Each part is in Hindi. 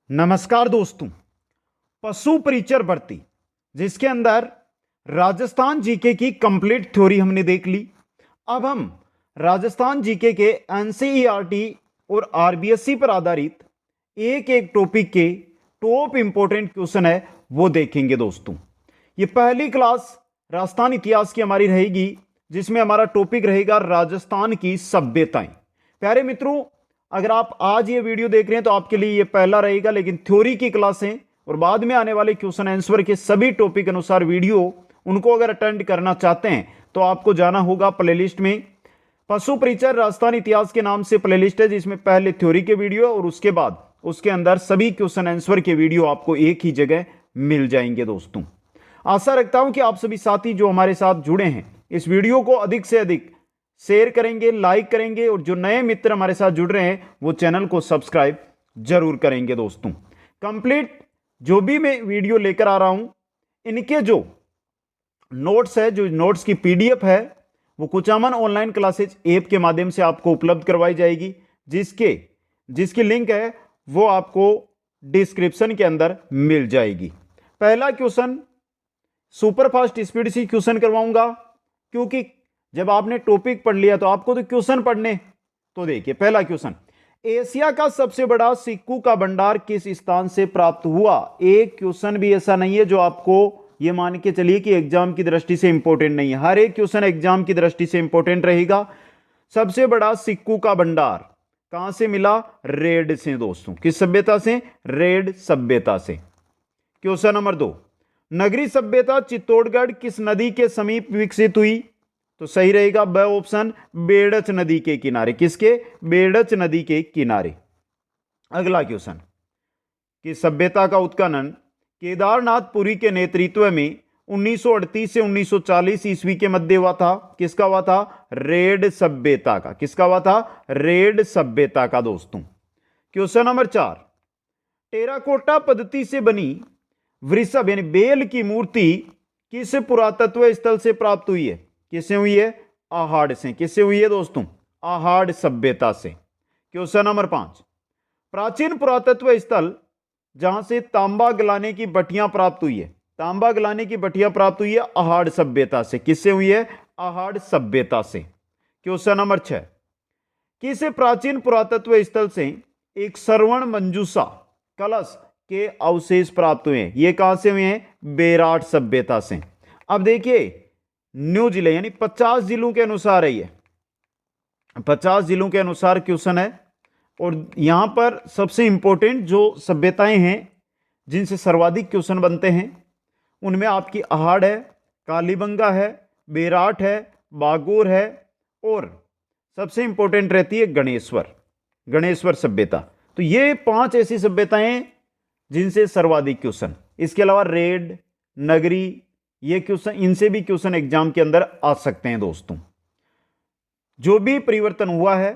नमस्कार दोस्तों। पशु परिचर भर्ती जिसके अंदर राजस्थान जीके की कंप्लीट थ्योरी हमने देख ली। अब हम राजस्थान जीके के एनसीईआरटी और आरबीएससी पर आधारित एक एक टॉपिक के टॉप इंपॉर्टेंट क्वेश्चन है वो देखेंगे दोस्तों। ये पहली क्लास राजस्थान इतिहास की हमारी रहेगी जिसमें हमारा टॉपिक रहेगा राजस्थान की सभ्यताएं। प्यारे मित्रों, अगर आप आज ये वीडियो देख रहे हैं तो आपके लिए ये पहला रहेगा, लेकिन थ्योरी की क्लासें और बाद में आने वाले क्वेश्चन आंसर के सभी टॉपिक अनुसार वीडियो उनको अगर अटेंड करना चाहते हैं तो आपको जाना होगा प्लेलिस्ट में। पशु परिचर राजस्थान इतिहास के नाम से प्लेलिस्ट है जिसमें पहले थ्योरी के वीडियो और उसके बाद उसके अंदर सभी क्वेश्चन आंसर के वीडियो आपको एक ही जगह मिल जाएंगे दोस्तों। आशा रखता हूं कि आप सभी साथी जो हमारे साथ जुड़े हैं इस वीडियो को अधिक से अधिक शेयर करेंगे, लाइक करेंगे और जो नए मित्र हमारे साथ जुड़ रहे हैं वो चैनल को सब्सक्राइब जरूर करेंगे दोस्तों। कंप्लीट जो भी मैं वीडियो लेकर आ रहा हूं इनके जो नोट्स है, जो नोट्स की पीडीएफ है वो कुचामन ऑनलाइन क्लासेज ऐप के माध्यम से आपको उपलब्ध करवाई जाएगी, जिसकी लिंक है वो आपको डिस्क्रिप्शन के अंदर मिल जाएगी। पहला क्वेश्चन सुपरफास्ट स्पीड से क्वेश्चन करवाऊंगा क्योंकि जब आपने टॉपिक पढ़ लिया तो आपको तो क्वेश्चन पढ़ने। तो देखिए पहला क्वेश्चन, एशिया का सबसे बड़ा सिक्कों का भंडार किस स्थान से प्राप्त हुआ। एक क्वेश्चन भी ऐसा नहीं है जो आपको ये मान के चलिए कि एग्जाम की दृष्टि से इंपॉर्टेंट नहीं है। हर एक क्वेश्चन एग्जाम की दृष्टि से इंपॉर्टेंट रहेगा। सबसे बड़ा सिक्कों का भंडार कहां से मिला? रेड से दोस्तों। किस सभ्यता से? रेड सभ्यता से। क्वेश्चन नंबर 2, नगरी सभ्यता चित्तौड़गढ़ किस नदी के समीप विकसित हुई? तो सही रहेगा ब ऑप्शन, बेड़च नदी के किनारे। किसके? बेड़च नदी के किनारे। अगला क्वेश्चन, कि सभ्यता का उत्खनन केदारनाथपुरी के नेतृत्व में 1938 से 1940 ईस्वी के मध्य हुआ था। किसका हुआ था? रेड सभ्यता का। किसका हुआ था? रेड सभ्यता का दोस्तों। क्वेश्चन नंबर 4, टेराकोटा पद्धति से बनी वृषभ यानी बेल की मूर्ति किस पुरातत्व स्थल से प्राप्त हुई है? किससे हुई है? आहाड़ से। किससे हुई है दोस्तों? आहाड़ सभ्यता से। क्वेश्चन नंबर 5, प्राचीन पुरातत्व स्थल जहां से तांबा गलाने की भट्टियां प्राप्त हुई है। तांबा गलाने की भट्टियां प्राप्त हुई है आहाड़ सभ्यता से। किससे हुई है? आहाड़ सभ्यता से। क्वेश्चन नंबर 6, किस प्राचीन पुरातत्व स्थल से एक श्रवण मंजूषा कलश के अवशेष प्राप्त हुए हैं? ये कहां से हुए हैं? बेराट सभ्यता से। अब देखिए न्यू जिले यानी 50 जिलों के अनुसार है, ये 50 जिलों के अनुसार क्वेश्चन है। और यहां पर सबसे इंपॉर्टेंट जो सभ्यताएं हैं जिनसे सर्वाधिक क्वेश्चन बनते हैं उनमें आपकी आहाड़ है, कालीबंगा है, बेराट है, बागोर है और सबसे इंपॉर्टेंट रहती है गणेश्वर सभ्यता। तो ये 5 ऐसी सभ्यताएं जिनसे सर्वाधिक क्वेश्चन। इसके अलावा रेड, नगरी, ये क्वेश्चन, इनसे भी क्वेश्चन एग्जाम के अंदर आ सकते हैं दोस्तों। जो भी परिवर्तन हुआ है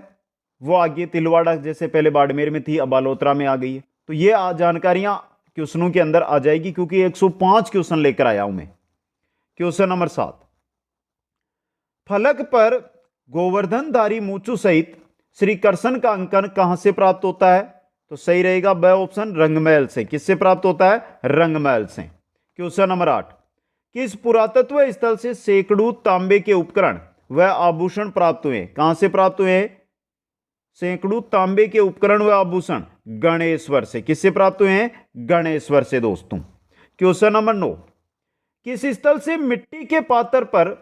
वो आगे तिलवाड़ा जैसे पहले बाड़मेर में थी अब बालोतरा में आ गई है। तो ये जानकारियां क्वेश्चनों के अंदर आ जाएगी क्योंकि 105 क्वेश्चन लेकर आया हूं मैं। क्वेश्चन नंबर 7, फलक पर गोवर्धनधारी मूचू सहित श्री कृष्ण का अंकन कहां से प्राप्त होता है? तो सही रहेगा ब ऑप्शन, रंगमहल से। किससे प्राप्त होता है? रंगमहल से। क्वेश्चन नंबर 8, किस पुरातत्व स्थल से सैकड़ों तांबे के उपकरण व आभूषण प्राप्त हुए? कहां से प्राप्त हुए? सैकड़ों तांबे के उपकरण व आभूषण गणेश्वर से। किससे प्राप्त हुए हैं? गणेश्वर से दोस्तों। क्वेश्चन नंबर 9, किस स्थल से मिट्टी के पात्र पर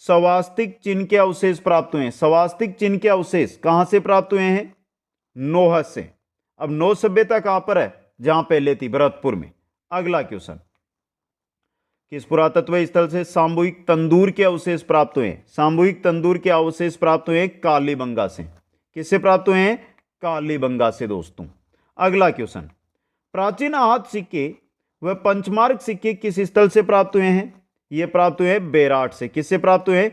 स्वास्तिक चिन्ह के अवशेष प्राप्त हुए हैं? स्वास्तिक चिन्ह के अवशेष कहां से प्राप्त हुए हैं? नोह से। अब नोह सभ्यता कहां पर है? जहां पहले थी, भरतपुर में। अगला क्वेश्चन, किस पुरातत्व स्थल से सामूहिक तंदूर के अवशेष प्राप्त हुए? सामूहिक तंदूर के अवशेष प्राप्त हुए कालीबंगा से। किससे प्राप्त हुए हैं? कालीबंगा से दोस्तों। अगला क्वेश्चन, प्राचीन आहत सिक्के व पंचमार्क सिक्के किस स्थल से प्राप्त हुए हैं? ये प्राप्त हुए बेराट से। किससे प्राप्त हुए?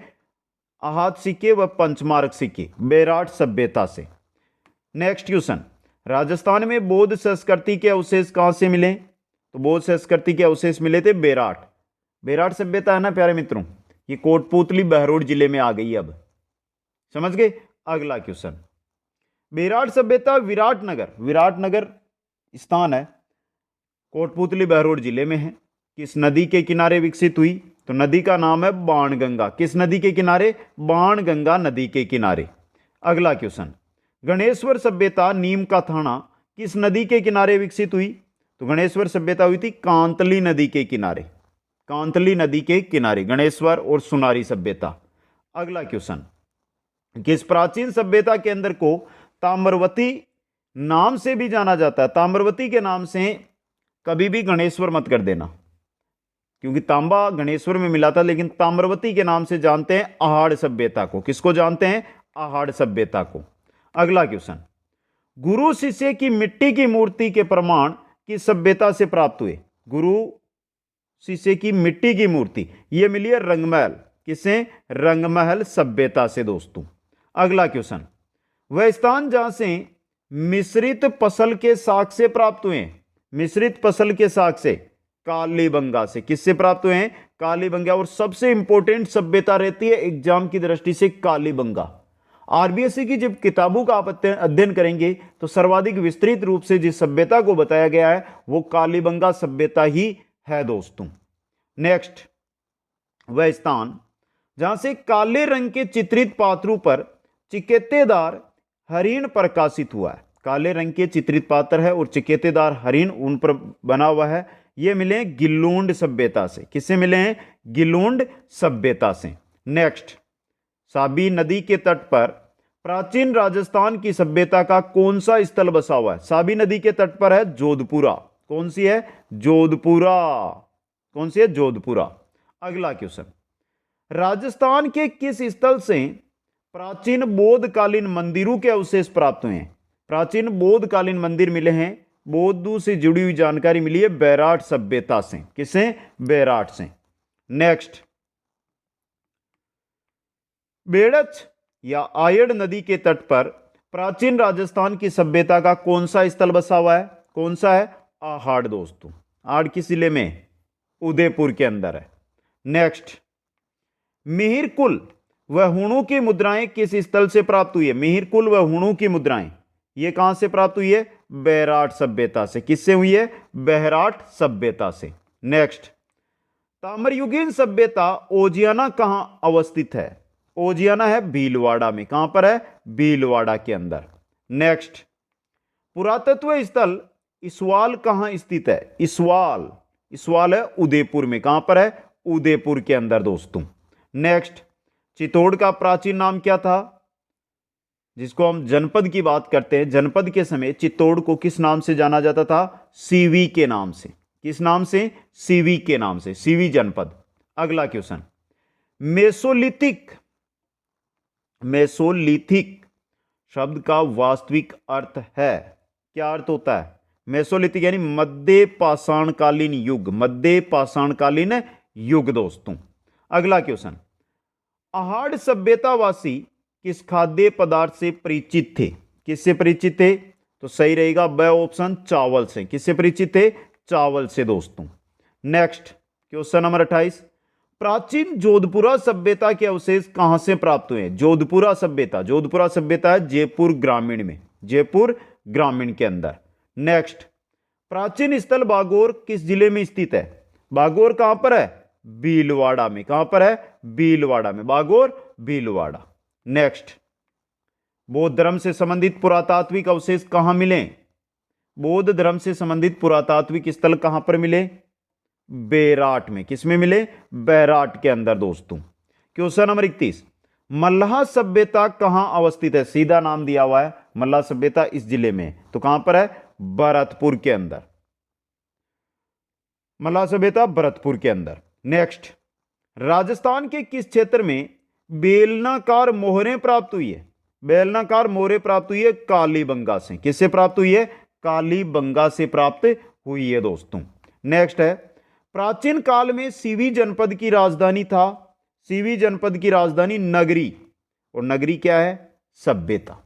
आहत सिक्के व पंचमार्क सिक्के बेराट सभ्यता से। नेक्स्ट क्वेश्चन, राजस्थान में बौद्ध संस्कृति के अवशेष कहां से मिले? तो बौद्ध संस्कृति के अवशेष मिले थे बेराट सभ्यता है ना प्यारे मित्रों। ये कोटपुतली बहरोड जिले में आ गई, अब समझ गए। अगला क्वेश्चन, बेराट सभ्यता विराटनगर स्थान है, कोटपुतली बहरोड जिले में है। किस नदी के किनारे विकसित हुई? तो नदी का नाम है बाणगंगा। किस नदी के किनारे? बाणगंगा नदी के किनारे। अगला क्वेश्चन, गणेश्वर सभ्यता नीम का थाना किस नदी के किनारे विकसित हुई? तो गणेश्वर सभ्यता हुई थी कांतली नदी के किनारे। कांतली नदी के किनारे गणेश्वर और सुनारी सभ्यता। अगला क्वेश्चन, किस प्राचीन सभ्यता के अंदर को ताम्रवती नाम से भी जाना जाता है? ताम्रवती के नाम से कभी भी गणेश्वर मत कर देना, क्योंकि तांबा गणेश्वर में मिला था, लेकिन ताम्रवती के नाम से जानते हैं आहाड़ सभ्यता को। किसको जानते हैं? आहाड़ सभ्यता को। अगला क्वेश्चन, गुरु शिष्य की मिट्टी की मूर्ति के प्रमाण किस सभ्यता से प्राप्त हुए? गुरु शिष्य की मिट्टी की मूर्ति यह मिली है रंगमहल। किससे? रंगमहल सभ्यता से दोस्तों। अगला क्वेश्चन, वह स्थान जहां से मिश्रित फसल के साग से प्राप्त हुए? मिश्रित फसल के साग से कालीबंगा से। किससे प्राप्त हुए हैं? कालीबंगा। और सबसे इंपॉर्टेंट सभ्यता रहती है एग्जाम की दृष्टि से कालीबंगा। आरबीएससी की जब किताबों का आप अध्ययन करेंगे तो सर्वाधिक विस्तृत रूप से जिस सभ्यता को बताया गया है वो कालीबंगा सभ्यता ही है दोस्तों। नेक्स्ट, वह स्थान जहां से काले रंग के चित्रित पात्रों पर चिकेतेदार हरिण प्रकाशित हुआ है। काले रंग के चित्रित पात्र है और चिकेतेदार हरिण उन पर बना हुआ है। ये मिले गिलोंड सभ्यता से। किससे मिले हैं? गिलोंड सभ्यता से। नेक्स्ट, साबी नदी के तट पर प्राचीन राजस्थान की सभ्यता का कौन सा स्थल बसा हुआ है? साबी नदी के तट पर है जोधपुरा। कौन सी है? जोधपुरा। कौन सी है? जोधपुरा। अगला क्वेश्चन, राजस्थान के किस स्थल से प्राचीन बौद्धकालीन मंदिरों के अवशेष प्राप्त हुए हैं? प्राचीन बौद्धकालीन मंदिर मिले हैं। बौद्धों से जुड़ी हुई जानकारी मिली है बैराट सभ्यता से। किससे? बैराट से। नेक्स्ट, बेड़च या आयड़ नदी के तट पर प्राचीन राजस्थान की सभ्यता का कौन सा स्थल बसा हुआ है? कौन सा है? आहाड़ दोस्तों। आहाड़ किस जिले में? उदयपुर के अंदर है। नेक्स्ट, मिहिर कुल व हुणों की मुद्राएं किस स्थल से प्राप्त हुई है? मिहिर कुल व हुणों की मुद्राएं ये कहां से प्राप्त हुई है? बैराट सभ्यता से। किससे हुई है? बैराट सभ्यता से। नेक्स्ट, ताम्रयुगीन सभ्यता ओजियाना कहां अवस्थित है? ओजियाना है भीलवाड़ा में। कहां पर है? भीलवाड़ा के अंदर। नेक्स्ट, पुरातत्व स्थल इसवाल कहां स्थित है? इसवाल, इसवाल है उदयपुर में। कहां पर है? उदयपुर के अंदर दोस्तों। नेक्स्ट, चित्तौड़ का प्राचीन नाम क्या था? जिसको हम जनपद की बात करते हैं, जनपद के समय चित्तौड़ को किस नाम से जाना जाता था? सीवी के नाम से। किस नाम से? सीवी के नाम से, सीवी जनपद। अगला क्वेश्चन, मेसोलिथिक, मेसोलिथिक शब्द का वास्तविक अर्थ है? क्या अर्थ होता है? मेसोलिथिक यानी मध्य पाषाणकालीन युग। मध्य पाषाणकालीन युग दोस्तों। अगला क्वेश्चन, आहाड़ सभ्यतावासी किस खाद्य पदार्थ से परिचित थे? किससे परिचित थे? तो सही रहेगा ब ऑप्शन, चावल से। किससे परिचित थे? चावल से दोस्तों। नेक्स्ट, क्वेश्चन नंबर 28, प्राचीन जोधपुरा सभ्यता के अवशेष कहां से प्राप्त हुए? जोधपुरा सभ्यता, जोधपुरा सभ्यता है जयपुर ग्रामीण में, जयपुर ग्रामीण के अंदर। नेक्स्ट, प्राचीन स्थल बागौर किस जिले में स्थित है? बागौर कहां पर है? भीलवाड़ा में। कहां पर है? भीलवाड़ा में। बागौर, भीलवाड़ा। नेक्स्ट, बौद्ध धर्म से संबंधित पुरातात्विक अवशेष कहां मिले? बौद्ध धर्म से संबंधित पुरातात्विक स्थल कहां पर मिले? बैराट में। किसमें मिले? बैराट के अंदर दोस्तों। क्वेश्चन नंबर 31, मल्लाह सभ्यता कहां अवस्थित है? सीधा नाम दिया हुआ है, मल्लाह सभ्यता इस जिले में। तो कहां पर है? भरतपुर के अंदर। मल्लाह सभ्यता भरतपुर के अंदर। नेक्स्ट, राजस्थान के किस क्षेत्र में बेलनाकार मोहरें प्राप्त हुई है? बेलनाकार मोहरें प्राप्त हुई है कालीबंगा से। किससे प्राप्त हुई है? कालीबंगा से प्राप्त हुई है दोस्तों। नेक्स्ट है, प्राचीन काल में सीवी जनपद की राजधानी था। सीवी जनपद की राजधानी नगरी, और नगरी क्या है? सभ्यता।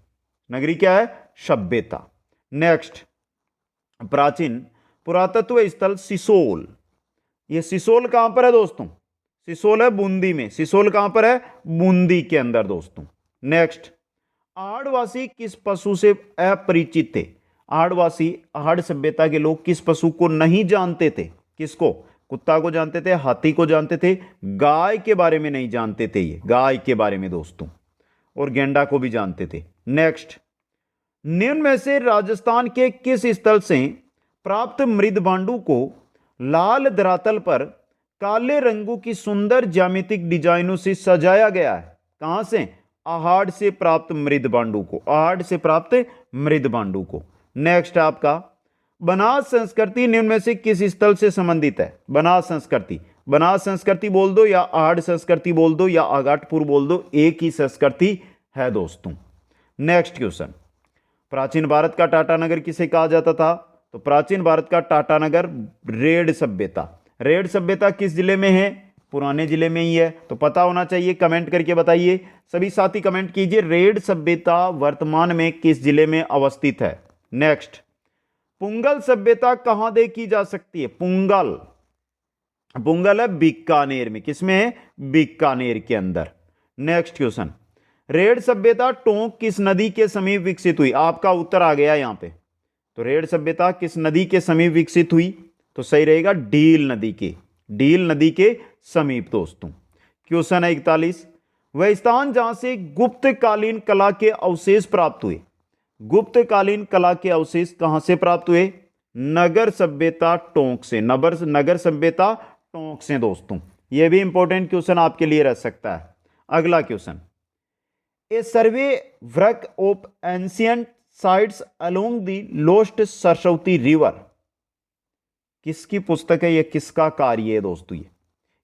नगरी क्या है? सभ्यता। नेक्स्ट, प्राचीन पुरातत्व स्थल सिसोल, ये सिसोल कहां पर है दोस्तों? सिसोल है बूंदी में। सिसोल कहां पर है? बूंदी के अंदर दोस्तों। नेक्स्ट, आहाड़वासी किस पशु से अपरिचित थे? आहड़वासी, आहड़ सभ्यता के लोग किस पशु को नहीं जानते थे? किसको? कुत्ता को जानते थे, हाथी को जानते थे, गाय के बारे में नहीं जानते थे, ये गाय के बारे में दोस्तों, और गेंडा को भी जानते थे। नेक्स्ट, निम्न में से राजस्थान के किस स्थल से प्राप्त मृदभांडु को लाल धरातल पर काले रंगों की सुंदर ज्यामितिक डिजाइनों से सजाया गया है? कहां से? आहड़ से प्राप्त मृदभांडु को, आहड़ से प्राप्त मृदभांडु को। नेक्स्ट आपका, बनास संस्कृति निम्न में से किस स्थल से संबंधित है? बनास संस्कृति, बनास संस्कृति बोल दो या आहड़ संस्कृति बोल दो या आगाटपुर बोल दो, एक ही संस्कृति है दोस्तों। नेक्स्ट क्वेश्चन, प्राचीन भारत का टाटानगर किसे कहा जाता था? तो प्राचीन भारत का टाटानगर रेड सभ्यता, रेड सभ्यता किस जिले में है? पुराने जिले में ही है, तो पता होना चाहिए, कमेंट करके बताइए। सभी साथी कमेंट कीजिए, रेड सभ्यता वर्तमान में किस जिले में अवस्थित है? नेक्स्ट, पुंगल सभ्यता कहां देखी जा सकती है? पुंगल, पुंगल है बीकानेर में, किसमें है? बीकानेर के अंदर। नेक्स्ट क्वेश्चन, रेड सभ्यता टोंक किस नदी के समीप विकसित हुई? आपका उत्तर आ गया यहां पे। तो रेड सभ्यता किस नदी के समीप विकसित हुई? तो सही रहेगा डील नदी के, डील नदी के समीप दोस्तों। क्वेश्चन है 41, वह स्थान जहां से गुप्तकालीन कला के अवशेष प्राप्त हुए? गुप्तकालीन कला के अवशेष कहां से प्राप्त हुए? नगर सभ्यता टोंक से, नगर सभ्यता टोंक से दोस्तों। यह भी इंपॉर्टेंट क्वेश्चन आपके लिए रह सकता है। अगला question, A survey work of ancient sites along the lost Saraswati river, किसकी पुस्तक है? यह किसका कार्य है दोस्तों?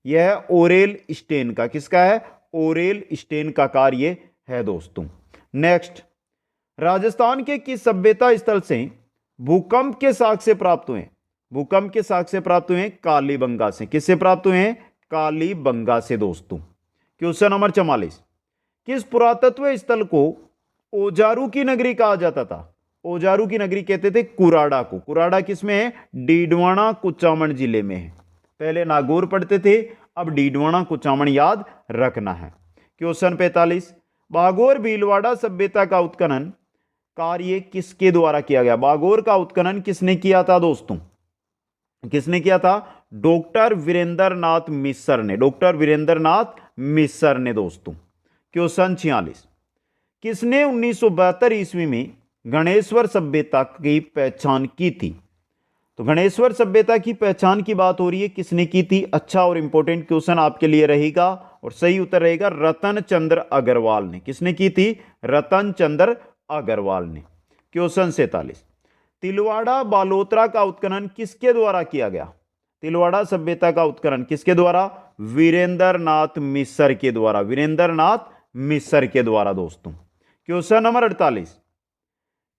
यह है ओरेल स्टेन का। किसका है? ओरेल स्टेन का कार्य है दोस्तों। नेक्स्ट, राजस्थान के किस सभ्यता स्थल से भूकंप के साक्ष्य प्राप्त हुए? भूकंप के साक्ष्य प्राप्त हुए? कालीबंगा से। किससे प्राप्त हुए हैं? कालीबंगा से दोस्तों। क्वेश्चन नंबर 44, किस पुरातत्व स्थल को ओजारू की नगरी कहा जाता था? ओजारू की नगरी कहते थे कुराड़ा को। कुराड़ा किसमें है? डीडवाना कुचामन जिले में है। पहले नागौर पढ़ते थे, अब डीडवाना कुचामन याद रखना है। क्वेश्चन 45, बागोर भीलवाड़ा सभ्यता का उत्खनन कार्य किसके द्वारा किया गया? बागोर का उत्खनन किसने किया था दोस्तों? किसने किया था? डॉक्टर वीरेंद्र नाथ मिश्र ने, डॉक्टर वीरेंद्र नाथ मिश्र ने दोस्तों। क्वेश्चन 46, किसने 1972 ईस्वी में गणेश्वर सभ्यता की पहचान की थी? तो गणेश्वर सभ्यता की पहचान की बात हो रही है, किसने की थी? अच्छा और इंपॉर्टेंट क्वेश्चन आपके लिए रहेगा, और सही उत्तर रहेगा रतन चंद्र अग्रवाल ने। किसने की थी? रतन चंद्र अग्रवाल ने। क्वेश्चन 47, तिलवाड़ा बालोतरा का उत्खनन किसके द्वारा किया गया? तिलवाड़ा सभ्यता का उत्खनन किसके द्वारा? वीरेंद्र नाथ मिश्र के द्वारा, वीरेंद्र नाथ मिश्र के द्वारा दोस्तों। क्वेश्चन नंबर 48,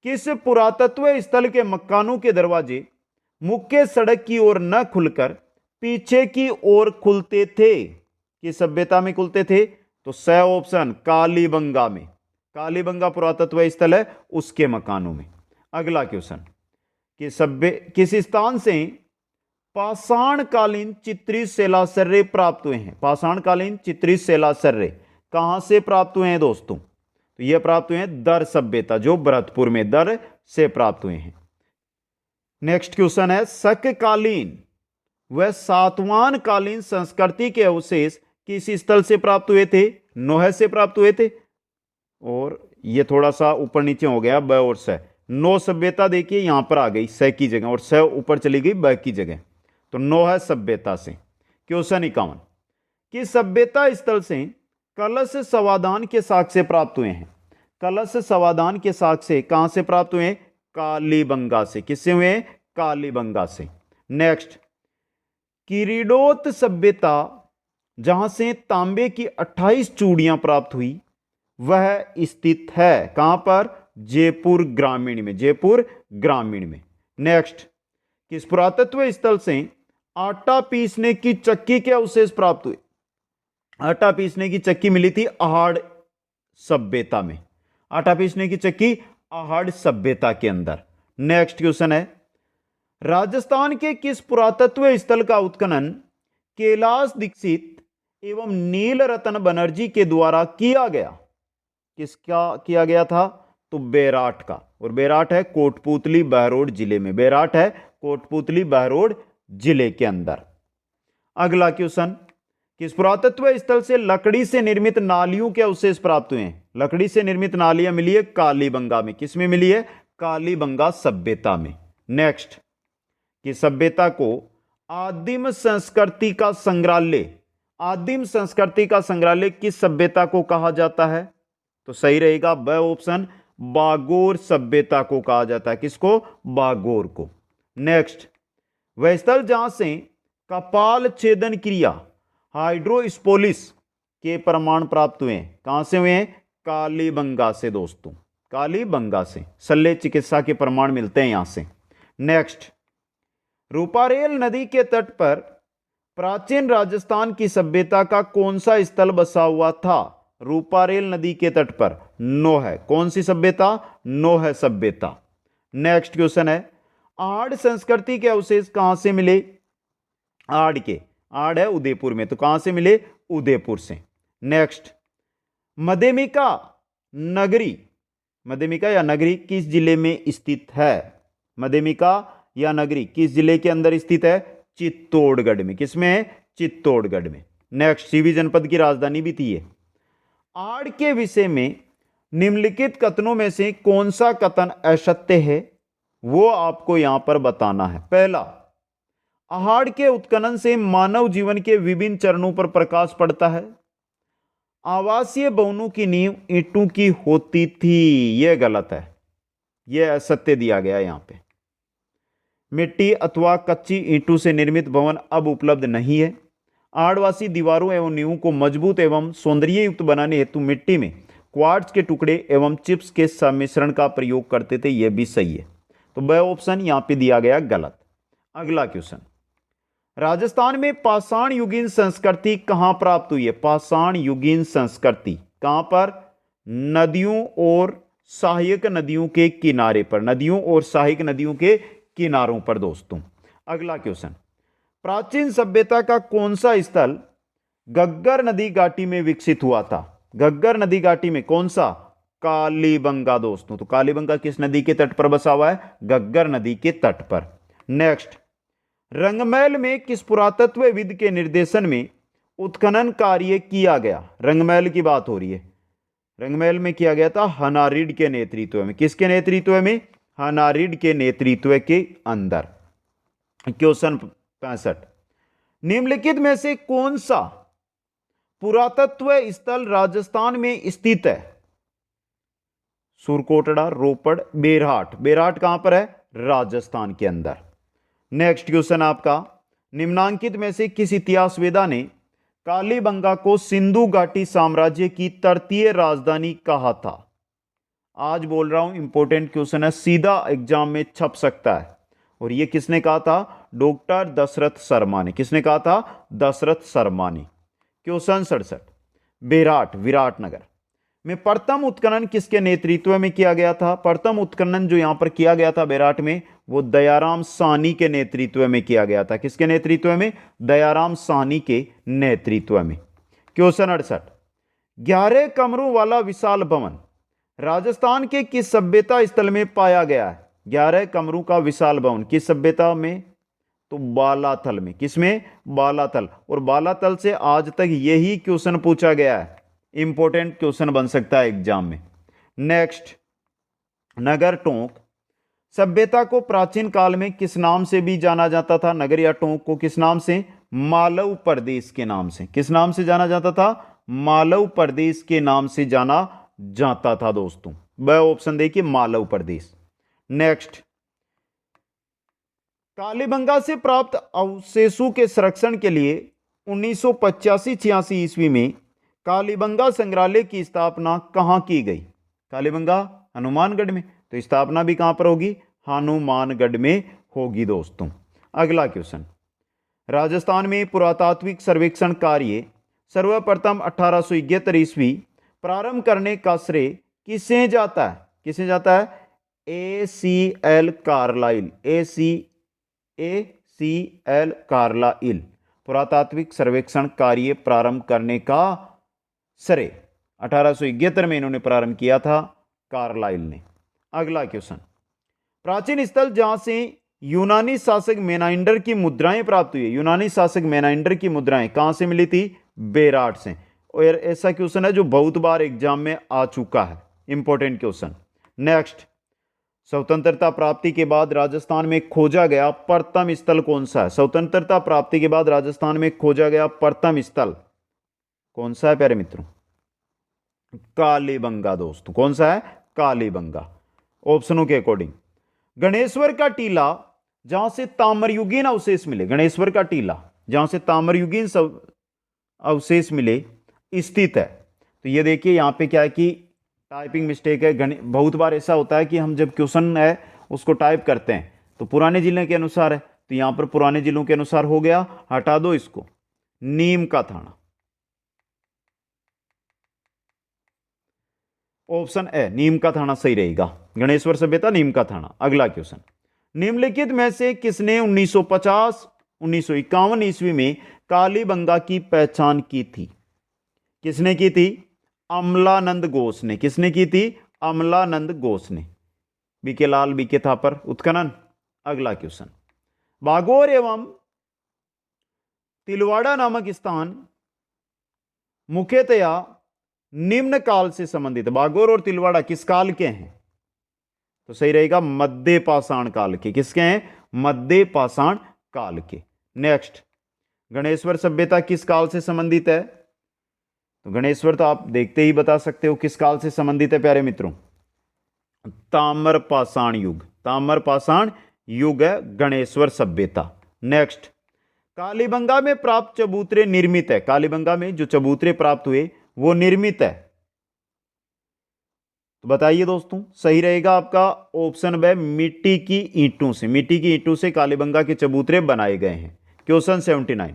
किस पुरातत्व स्थल के मकानों के दरवाजे मुख्य सड़क की ओर न खुलकर पीछे की ओर खुलते थे? किस सभ्यता में खुलते थे? तो सही ऑप्शन कालीबंगा में, कालीबंगा पुरातत्व स्थल है उसके मकानों में। अगला क्वेश्चन, किस स्थान से पाषाणकालीन चित्रित शैलाश्चर्य प्राप्त हुए हैं? पाषाणकालीन चित्रित शैलाश्चर्य कहां से प्राप्त हुए हैं दोस्तों? तो यह प्राप्त हुए हैं दर सभ्यता, जो भरतपुर में दर से प्राप्त हुए हैं। नेक्स्ट क्वेश्चन है, शककालीन व सातवान कालीन संस्कृति के अवशेष किस स्थल से प्राप्त हुए थे? नोह से प्राप्त हुए थे। और ये थोड़ा सा ऊपर नीचे हो गया, ब और स। नौ सभ्यता देखिए यहां पर आ गई स की जगह, और स ऊपर चली गई ब की जगह, तो नोह सभ्यता से। क्वेश्चन 51, किस सभ्यता स्थल से कलश समाधान के साक्ष्य प्राप्त हुए हैं? कलश समाधान के साक्ष्य कहां से प्राप्त हुए? कालीबंगा से। किससे हुए? कालीबंगा से। नेक्स्ट, किरीडोत सभ्यता जहां से तांबे की 28 चूड़ियां प्राप्त हुई वह स्थित है कहां पर? जयपुर ग्रामीण में, जयपुर ग्रामीण में। नेक्स्ट, किस पुरातत्व स्थल से आटा पीसने की चक्की के अवशेष प्राप्त हुए? आटा पीसने की चक्की मिली थी आहड़ सभ्यता में, आटा पीसने की चक्की आहड़ सभ्यता के अंदर। नेक्स्ट क्वेश्चन है, राजस्थान के किस पुरातत्व स्थल का उत्खनन कैलाश दीक्षित एवं नील रतन बनर्जी के द्वारा किया गया? किसका किया गया था? तो बेराट का, और बेराट है कोटपूतली बहरोड जिले में, बेराट है कोटपूतली बहरोड जिले के अंदर। अगला क्वेश्चन, किस पुरातत्व स्थल से लकड़ी से निर्मित नालियों के अवशेष प्राप्त हुए हैं? लकड़ी से निर्मित नालियां मिली है कालीबंगा में। किसमें मिली है? कालीबंगा सभ्यता में। नेक्स्ट, कि सभ्यता को आदिम संस्कृति का संग्रहालय, आदिम संस्कृति का संग्रहालय किस सभ्यता को कहा जाता है? तो सही रहेगा ब ऑप्शन, बागोर सभ्यता को कहा जाता है। किसको? बागोर को। नेक्स्ट, वह स्थल जहां से कपाल छेदन क्रिया हाइड्रोस्पोलिस के प्रमाण प्राप्त हुए हैं, कहां से हुए हैं? कालीबंगा से दोस्तों, कालीबंगा से शल्य चिकित्सा के प्रमाण मिलते हैं यहां से। नेक्स्ट, रूपारेल नदी के तट पर प्राचीन राजस्थान की सभ्यता का कौन सा स्थल बसा हुआ था? रूपारेल नदी के तट पर नौह, कौन सी सभ्यता? नौह सभ्यता। नेक्स्ट क्वेश्चन है, आड़ संस्कृति के अवशेष कहां से मिले? आड़ के, आड़ है उदयपुर में, तो कहां से मिले? उदयपुर से। नेक्स्ट, मध्यमिका नगरी, मध्यमिका या नगरी किस जिले में स्थित है? मध्यमिका या नगरी किस जिले के अंदर स्थित है? चित्तौड़गढ़ में। किसमें है? चित्तौड़गढ़ में। नेक्स्ट, सीवी जनपद की राजधानी भी थी ये। आड़ के विषय में निम्नलिखित कथनों में से कौन सा कथन असत्य है, वो आपको यहां पर बताना है। पहला, आहाड़ के उत्खनन से मानव जीवन के विभिन्न चरणों पर प्रकाश पड़ता है। आवासीय भवनों की नींव ईंटों की होती थी, यह गलत है, यह असत्य दिया गया यहां पे। मिट्टी अथवा कच्ची ईंटों से निर्मित भवन अब उपलब्ध नहीं है। आड़वासी दीवारों एवं नींवों को मजबूत एवं सौंदर्ययुक्त बनाने हेतु मिट्टी में क्वार्ट्ज के टुकड़े एवं चिप्स के सम्मिश्रण का प्रयोग करते थे, यह भी सही है। तो ब ऑप्शन यहां पे दिया गया गलत। अगला क्वेश्चन, राजस्थान में पाषाण युगीन संस्कृति कहां प्राप्त हुई है? पाषाण युगीन संस्कृति कहां पर? नदियों और सहायक नदियों के किनारे पर, नदियों और सहायक नदियों के किनारों पर दोस्तों। अगला क्वेश्चन, प्राचीन सभ्यता का कौन सा स्थल घग्गर नदी घाटी में विकसित हुआ था? घग्गर नदी घाटी में कौन सा? कालीबंगा दोस्तों। तो कालीबंगा किस नदी के तट पर बसा हुआ है? घग्गर नदी के तट पर। नेक्स्ट, रंगमहल में किस पुरातत्वविद के निर्देशन में उत्खनन कार्य किया गया? रंगमहल की बात हो रही है। रंगमहल में किया गया था हनारिड के नेतृत्व में। किसके नेतृत्व में? हनारिड के नेतृत्व के अंदर। क्वेश्चन 65, निम्नलिखित में से कौन सा पुरातत्व स्थल राजस्थान में स्थित है? सुरकोटड़ा, रोपड़, बेरहाट। बेरहाट कहां पर है? राजस्थान के अंदर। नेक्स्ट क्वेश्चन आपका, निम्नांकित में से किस इतिहासवेदा ने कालीबंगा को सिंधु घाटी साम्राज्य की तृतीय राजधानी कहा था? आज बोल रहा हूं, इंपॉर्टेंट क्वेश्चन है, सीधा एग्जाम में छप सकता है। और ये किसने कहा था? डॉक्टर दशरथ शर्मा ने। किसने कहा था? दशरथ शर्मा ने। क्वेश्चन 67, बेराट, विराटनगर में प्रथम उत्खनन किसके नेतृत्व में किया गया था? प्रथम उत्खनन जो यहां पर किया गया था बेराट में, वो दयाराम साहनी के नेतृत्व में किया गया था। किसके नेतृत्व में? दयाराम साहनी के नेतृत्व में। क्वेश्चन 68, 11 कमरों वाला विशाल भवन राजस्थान के किस सभ्यता स्थल में पाया गया है? 11 कमरों का विशाल भवन किस सभ्यता में? तो बालाथल में। किसमें? बालाथल। और बालाथल से आज तक यही क्वेश्चन पूछा गया है, इंपॉर्टेंट क्वेश्चन बन सकता है एग्जाम में। नेक्स्ट, नगर टोंक सभ्यता को प्राचीन काल में किस नाम से भी जाना जाता था? नगर या टोंक को किस नाम से? मालव प्रदेश के नाम से। किस नाम से जाना जाता था? मालव प्रदेश के नाम से जाना जाता था दोस्तों। वह ऑप्शन देखिए, मालव प्रदेश। नेक्स्ट, कालीबंगा से प्राप्त अवशेषों के संरक्षण के लिए 1985-86 ईस्वी में कालीबंगा संग्रहालय की स्थापना कहां की गई? कालीबंगा हनुमानगढ़ में, तो स्थापना भी कहां पर होगी? हनुमानगढ़ में होगी दोस्तों। अगला क्वेश्चन, राजस्थान में पुरातात्विक सर्वेक्षण कार्य सर्वप्रथम 1871 ईस्वी प्रारंभ करने का श्रेय किसे जाता है? किसे जाता है? ACL Carlisle. ACL कार्लाइल पुरातात्विक सर्वेक्षण कार्य प्रारंभ करने का श्रेय 1871 में इन्होंने प्रारंभ किया था। कार्लाइल ने। अगला क्वेश्चन, प्राचीन स्थल जहां से यूनानी शासक मेनाइंडर की मुद्राएं प्राप्त हुई। यूनानी शासक मेनाइंडर की मुद्राएं कहां से मिली थी? बेराट से। और ऐसा क्वेश्चन है जो बहुत बार एग्जाम में आ चुका है, इंपॉर्टेंट क्वेश्चन। नेक्स्ट, स्वतंत्रता प्राप्ति के बाद राजस्थान में खोजा गया प्रथम स्थल कौन सा है? स्वतंत्रता प्राप्ति के बाद राजस्थान में खोजा गया प्रथम स्थल कौन सा है प्यारे मित्रों? कालीबंगा दोस्तों। कौन सा है? कालीबंगा। ऑप्शनों के अकॉर्डिंग, गणेश्वर का टीला जहां से ताम्रयुगीन अवशेष मिले, गणेश्वर का टीला जहां से ताम्रयुगीन अवशेष मिले स्थित है। तो ये देखिए यहां पे क्या है कि टाइपिंग मिस्टेक है। बहुत बार ऐसा होता है कि हम जब क्वेश्चन है उसको टाइप करते हैं तो पुराने जिले के अनुसार है, तो यहां पर पुराने जिलों के अनुसार हो गया, हटा दो इसको। नीम का थाना, ऑप्शन ए नीम का थाना सही रहेगा। गणेश्वर सभ्यता, नीम का थाना। अगला क्वेश्चन, निम्नलिखित में से किसने 1950 1951 ईस्वी में कालीबंगा की पहचान की थी? किसने की थी? अमलानंद घोष ने। किसने की थी? अमलानंद घोष ने। बीके लाल, बीके थापर, उत्खनन। अगला क्वेश्चन, बागोर एवं तिलवाड़ा नामक स्थान मुख्यतया निम्न काल से संबंधित। बागोर और तिलवाड़ा किस काल के हैं? तो सही रहेगा मध्य पाषाण काल के। किसके हैं? मध्य पाषाण काल के। नेक्स्ट, गणेश्वर सभ्यता किस काल से संबंधित है? तो गणेश्वर तो आप देखते ही बता सकते हो किस काल से संबंधित है प्यारे मित्रों? ताम्र पाषाण युग। ताम्र पाषाण युग है गणेश्वर सभ्यता। नेक्स्ट, कालीबंगा में प्राप्त चबूतरे निर्मित है। कालीबंगा में जो चबूतरे प्राप्त हुए वो निर्मित है। तो बताइए दोस्तों, सही रहेगा आपका ऑप्शन ब, मिट्टी की ईंटों से। मिट्टी की ईंटों से कालीबंगा के चबूतरे बनाए गए हैं। क्वेश्चन 79,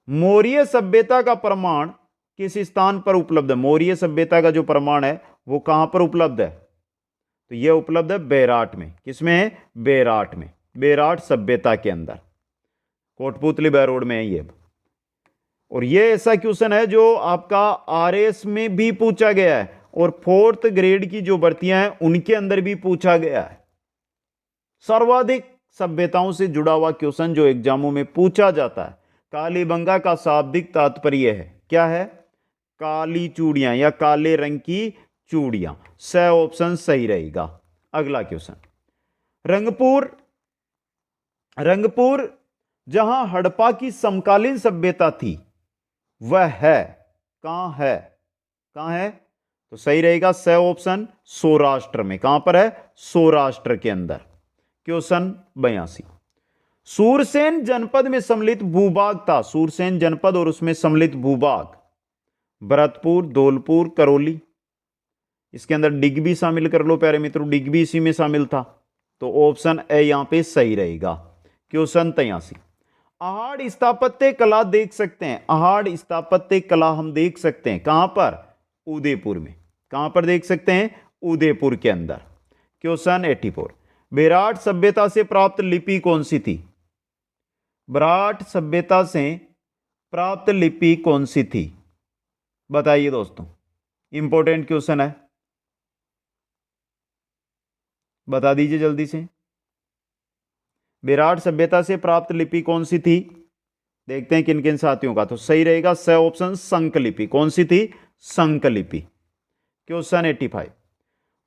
मौर्य सभ्यता का प्रमाण किस स्थान पर उपलब्ध है? मौर्य सभ्यता का जो प्रमाण है वो कहां पर उपलब्ध है? तो यह उपलब्ध है बेराट में। किसमें है? बेराट में। बेराट सभ्यता के अंदर, कोटपुतली रोड में है ये। और ये ऐसा क्वेश्चन है जो आपका आरएस में भी पूछा गया है और 4th ग्रेड की जो भर्तियां हैं उनके अंदर भी पूछा गया है। सर्वाधिक सभ्यताओं से जुड़ा हुआ क्वेश्चन जो एग्जामों में पूछा जाता है। कालीबंगा का शाब्दिक तात्पर्य है क्या है? काली चूड़ियां या काले रंग की चूड़ियां। स ऑप्शन सही रहेगा। अगला क्वेश्चन, रंगपुर जहां हड़प्पा की समकालीन सभ्यता थी वह है कहां है? कहां है? तो सही रहेगा स ऑप्शन सौराष्ट्र में। कहां पर है? सौराष्ट्र के अंदर। क्वेश्चन 82, सूरसेन जनपद में सम्मिलित भूभाग था। सूरसेन जनपद और उसमें सम्मिलित भूभाग भरतपुर, धौलपुर, करौली। इसके अंदर डिग भी शामिल कर लो प्यारे मित्रों, डिग भी इसी में शामिल था। तो ऑप्शन ए यहां पे सही रहेगा। क्वेश्चन 83, आहड़ स्थापत्य कला देख सकते हैं। आहड़ स्थापत्य कला हम देख सकते हैं कहां पर? उदयपुर में। कहां पर देख सकते हैं? उदयपुर के अंदर। क्वेश्चन 84, बेराट सभ्यता से प्राप्त लिपि कौन सी थी? बेराट सभ्यता से प्राप्त लिपि कौन सी थी? बताइए दोस्तों, इंपॉर्टेंट क्वेश्चन है, बता दीजिए जल्दी से। बेराट सभ्यता से प्राप्त लिपि कौन सी थी? देखते हैं किन किन साथियों का। तो सही रहेगा स ऑप्शन संक लिपि। कौन सी थी? संक लिपि। क्वेश्चन 85,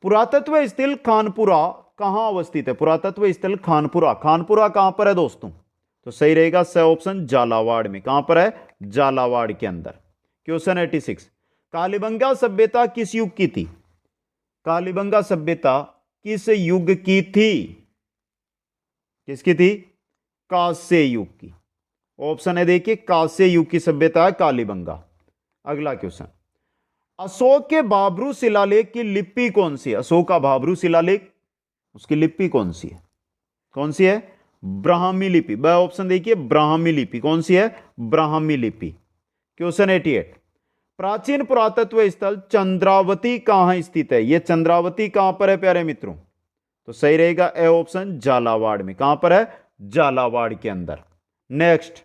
पुरातत्व स्थल खानपुरा कहां अवस्थित है? पुरातत्व स्थल खानपुरा, खानपुरा कहां पर है दोस्तों? तो सही रहेगा स ऑप्शन झालावाड़ में। कहां पर है? झालावाड़ के अंदर। क्वेश्चन 86, कालीबंगा सभ्यता किस युग की थी? कालीबंगा सभ्यता किस युग की थी? किसकी थी? कांस्य युग की। ऑप्शन है देखिए, कांस्य युग की सभ्यता है कालीबंगा। अगला क्वेश्चन, अशोक के भाब्रू शिलालेख की लिपि कौन सी है? अशोक का भाब्रू शिलालेख, उसकी लिपि कौन सी है? कौन सी है? ब्राह्मी लिपि। ब ऑप्शन देखिए, ब्राह्मी लिपि। कौन सी है? ब्राह्मी लिपि। क्वेश्चन 88, प्राचीन पुरातत्व स्थल चंद्रावती कहां स्थित है? यह चंद्रावती कहां पर है प्यारे मित्रों? तो सही रहेगा ए ऑप्शन झालावाड़ में। कहां पर है? झालावाड़ के अंदर। नेक्स्ट,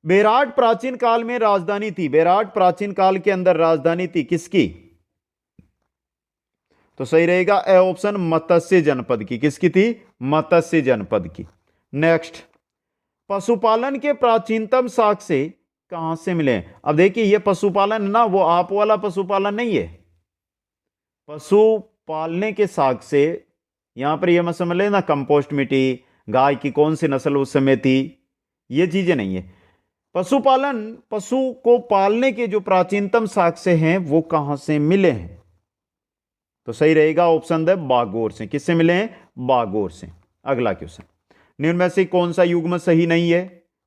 बेराट प्राचीन काल में राजधानी थी। बेराट प्राचीन काल के अंदर राजधानी थी किसकी? तो सही रहेगा ए ऑप्शन, मत्स्य जनपद की। किसकी थी? मत्स्य जनपद की। नेक्स्ट, पशुपालन के प्राचीनतम साक्ष्य कहां से मिले? अब देखिए ये पशुपालन ना वो आप वाला पशुपालन नहीं है। पशु पालने के साक्ष्य यहां पर ये मत समझ लेना कंपोस्ट मिट्टी, गाय की कौन सी नस्ल उस समय थी, ये चीजें नहीं है। पशुपालन, पशु को पालने के जो प्राचीनतम साक्ष्य हैं वो कहां से मिले हैं? तो सही रहेगा ऑप्शन द बागोर से। किससे मिले हैं? बागोर से। अगला क्वेश्चन, निम्न में से कौन सा युग्म सही नहीं है?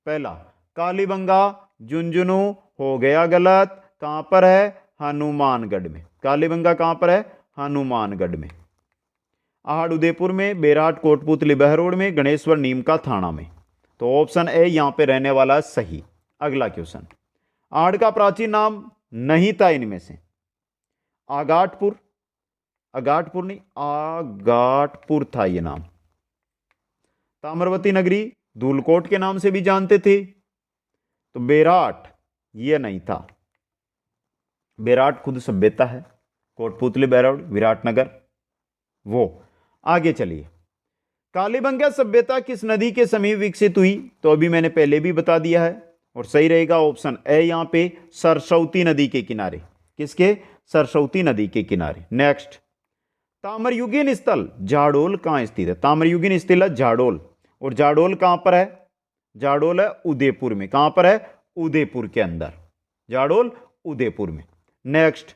पहला, कालीबंगा झुंझुनू हो गया गलत। कहां पर है? हनुमानगढ़ में। कालीबंगा कहां पर है? हनुमानगढ़ में। आहड़ उदयपुर में, बेराट कोटपुतली बहरोड में, गणेश्वर नीमका थाना में। तो ऑप्शन ए यहां पे रहने वाला सही। अगला क्वेश्चन, आहड़ का प्राचीन नाम नहीं था इनमें से। आगाटपुर, अगाटपुर नहीं आगाटपुर था ये नाम। ताम्रवती नगरी धूलकोट के नाम से भी जानते थे। तो बेराट ये नहीं था। बेराट खुद सभ्यता है, कोटपुतली बहरोड विराटनगर वो। आगे चलिए, कालीबंगा सभ्यता किस नदी के समीप विकसित हुई? तो अभी मैंने पहले भी बता दिया है और सही रहेगा ऑप्शन ए यहां पे, सरस्वती नदी के किनारे। किसके? सरस्वती नदी के किनारे। नेक्स्ट, ताम्रयुगीन स्थल जाडोल कहां स्थित है? ताम्रयुगीन स्थल है जाडोल, और जाडोल कहां पर है? जाडोल है उदयपुर में। कहां पर है? उदयपुर के अंदर। जाडोल उदयपुर में। नेक्स्ट,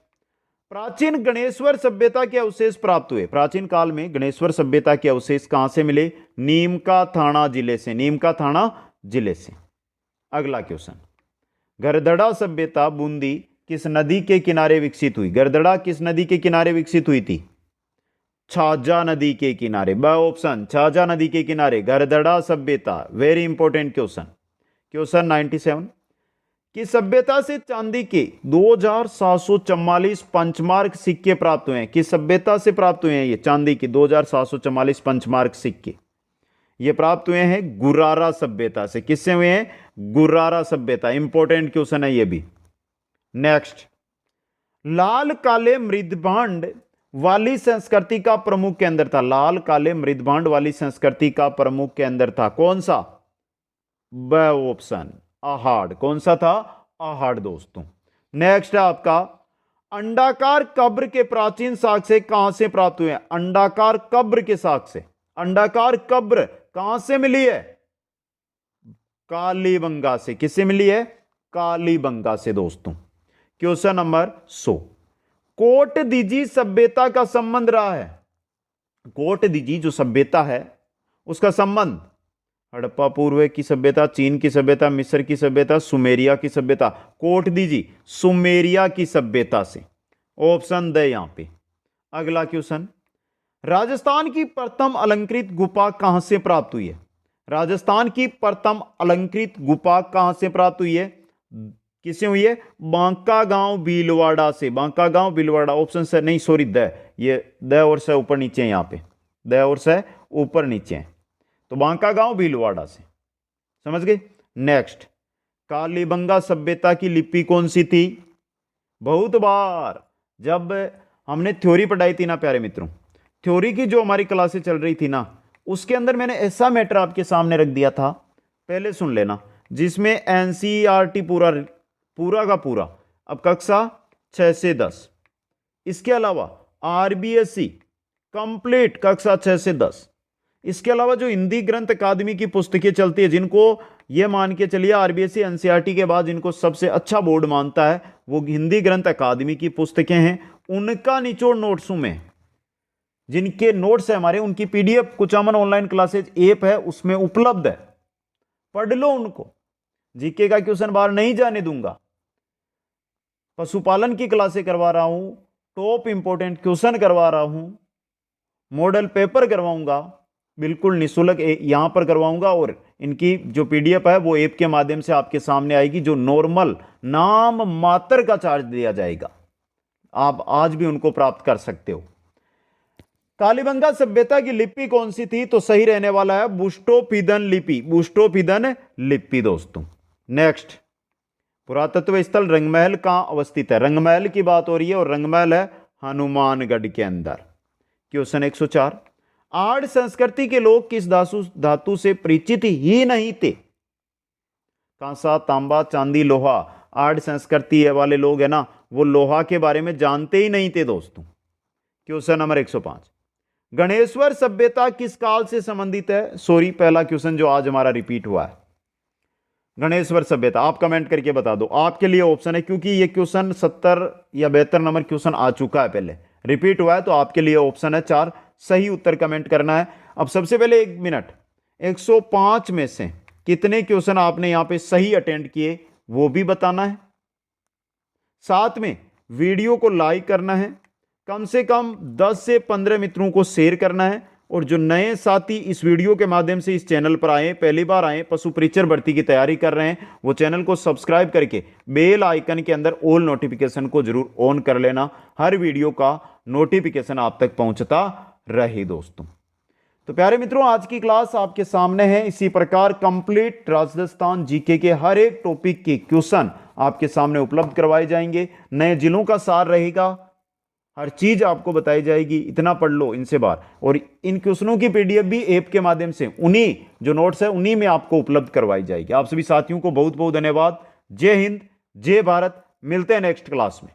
प्राचीन गणेश्वर सभ्यता के अवशेष प्राप्त हुए। प्राचीन काल में गणेश्वर सभ्यता के अवशेष कहां से मिले? नीमका थाना जिले से। नीमका थाना जिले से। अगला क्वेश्चन, गरदड़ा सभ्यता बूंदी किस नदी के किनारे विकसित हुई? गरदड़ा किस नदी के किनारे विकसित हुई थी? छाजा नदी के किनारे। ब ऑप्शन, छाजा नदी के किनारे गरदड़ा सभ्यता। Very important question. क्वेश्चन 97, कि सभ्यता से चांदी के 2744 पंचमार्क सिक्के प्राप्त हुए हैं। किस सभ्यता से प्राप्त हुए हैं ये चांदी के 2744 पंचमार्क सिक्के? ये प्राप्त हुए हैं गुर्रारा सभ्यता से। किससे हुए हैं? गुर्रारा सभ्यता। इंपॉर्टेंट क्वेश्चन है ये भी। नेक्स्ट, लाल काले मृदभांड वाली संस्कृति का प्रमुख केंद्र था। लाल काले मृदभांड वाली संस्कृति का प्रमुख केंद्र था कौन सा? ब ऑप्शन, आहड़। कौन सा था? आहड़ दोस्तों। नेक्स्ट है आपका, अंडाकार कब्र के प्राचीन साक्ष्य कहां से प्राप्त हुए? अंडाकार कब्र के साक्ष्य, अंडाकार कब्र कहां से मिली है? कालीबंगा से। किससे मिली है? कालीबंगा से दोस्तों। क्वेश्चन नंबर 100, कोट दीजी सभ्यता का संबंध रहा है। कोट दीजी जो सभ्यता है उसका संबंध हड़प्पा पूर्व की सभ्यता, चीन की सभ्यता, मिस्र की सभ्यता, सुमेरिया की सभ्यता। कोट दीजी सुमेरिया की सभ्यता से। ऑप्शन दे यहां पे। अगला क्वेश्चन, राजस्थान की प्रथम अलंकृत गुफा कहां से प्राप्त हुई है? राजस्थान की प्रथम अलंकृत गुफा कहां से प्राप्त हुई है? किससे हुई है? बांका गांव भीलवाड़ा से। बांका गांव भीलवाड़ा। ऑप्शन से नहीं, सॉरी द, ये द और से ऊपर नीचे है यहां पे, द और से ऊपर नीचे है, तो बांका गांव भीलवाड़ा से। समझ गए? नेक्स्ट, कालीबंगा सभ्यता की लिपि कौन सी थी? बहुत बार जब हमने थ्योरी पढ़ाई थी ना प्यारे मित्रों, थ्योरी की जो हमारी क्लासें चल रही थी ना, उसके अंदर मैंने ऐसा मैटर आपके सामने रख दिया था, पहले सुन लेना, जिसमें एनसीईआरटी पूरा का पूरा, अब कक्षा 6 से 10, इसके अलावा आरबीएससी कंप्लीट कक्षा 6 से 10, इसके अलावा जो हिंदी ग्रंथ अकादमी की पुस्तकें चलती है, जिनको ये मान के चलिए आरबीएससी एनसीईआरटी के बाद जिनको सबसे अच्छा बोर्ड मानता है वो हिंदी ग्रंथ अकादमी की पुस्तकें हैं, उनका निचोड़ नोट्सों में जिनके नोट्स है हमारे, उनकी PDF Kuchaman online classes app है, उसमें उपलब्ध है, पढ़ लो उनको। जीके का क्वेश्चन बाहर नहीं जाने दूंगा। पशुपालन की क्लासें करवा रहा हूं, टॉप इंपोर्टेंट क्वेश्चन करवा रहा हूं, मॉडल पेपर करवाऊंगा, बिल्कुल निःशुल्क यहां पर करवाऊंगा, और इनकी जो पीडीएफ है वो ऐप के माध्यम से आपके सामने आएगी, जो नॉर्मल नाम मात्र का चार्ज दिया जाएगा, आप आज भी उनको प्राप्त कर सकते हो। कालीबंगा सभ्यता की लिपि कौन सी थी? तो सही रहने वाला है बुस्टोपिदन लिपि। बुस्टोपिदन लिपि दोस्तों। नेक्स्ट, पुरातत्व स्थल रंगमहल कहां अवस्थित है? रंगमहल की बात हो रही है और रंगमहल है हनुमानगढ़ के अंदर। क्वेश्चन 104, आर्य संस्कृति के लोग किस धातु से परिचित ही नहीं थे? कांसा, तांबा, चांदी, लोहा। आर्य संस्कृति वाले लोग है ना, वो लोहा के बारे में जानते ही नहीं थे दोस्तों। क्वेश्चन नंबर 105, गणेश्वर सभ्यता किस काल से संबंधित है? सॉरी, पहला क्वेश्चन जो आज हमारा रिपीट हुआ है, गणेश्वर सभ्यता। आप कमेंट करके बता दो, आपके लिए ऑप्शन है, क्योंकि ये क्वेश्चन 70 या 72 नंबर क्वेश्चन आ चुका है, पहले रिपीट हुआ है, तो आपके लिए ऑप्शन है 4 सही उत्तर कमेंट करना है। अब सबसे पहले 1 मिनट, 105 में से कितने क्वेश्चन आपने यहां पे सही अटेंड किए वो भी बताना है। साथ में वीडियो को लाइक करना है, कम से कम 10 से 15 मित्रों को शेयर करना है, और जो नए साथी इस वीडियो के माध्यम से इस चैनल पर आए, पहली बार आए, पशु परिचर भर्ती की तैयारी कर रहे हैं, वो चैनल को सब्सक्राइब करके बेल आइकन के अंदर ऑल नोटिफिकेशन को जरूर ऑन कर लेना, हर वीडियो का नोटिफिकेशन आप तक पहुंचता रहे दोस्तों। तो प्यारे मित्रों, आज की क्लास आपके सामने है। इसी प्रकार कंप्लीट राजस्थान जीके के हर एक टॉपिक के क्वेश्चन आपके सामने उपलब्ध करवाए जाएंगे, नए जिलों का सार रहेगा, हर चीज आपको बताई जाएगी। इतना पढ़ लो इनसे बार, और इन क्वेश्चनों की पीडीएफ भी ऐप के माध्यम से, उन्हीं जो नोट्स है उन्हीं में आपको उपलब्ध करवाई जाएगी। आप सभी साथियों को बहुत बहुत धन्यवाद। जय हिंद, जय भारत। मिलते हैं नेक्स्ट क्लास में।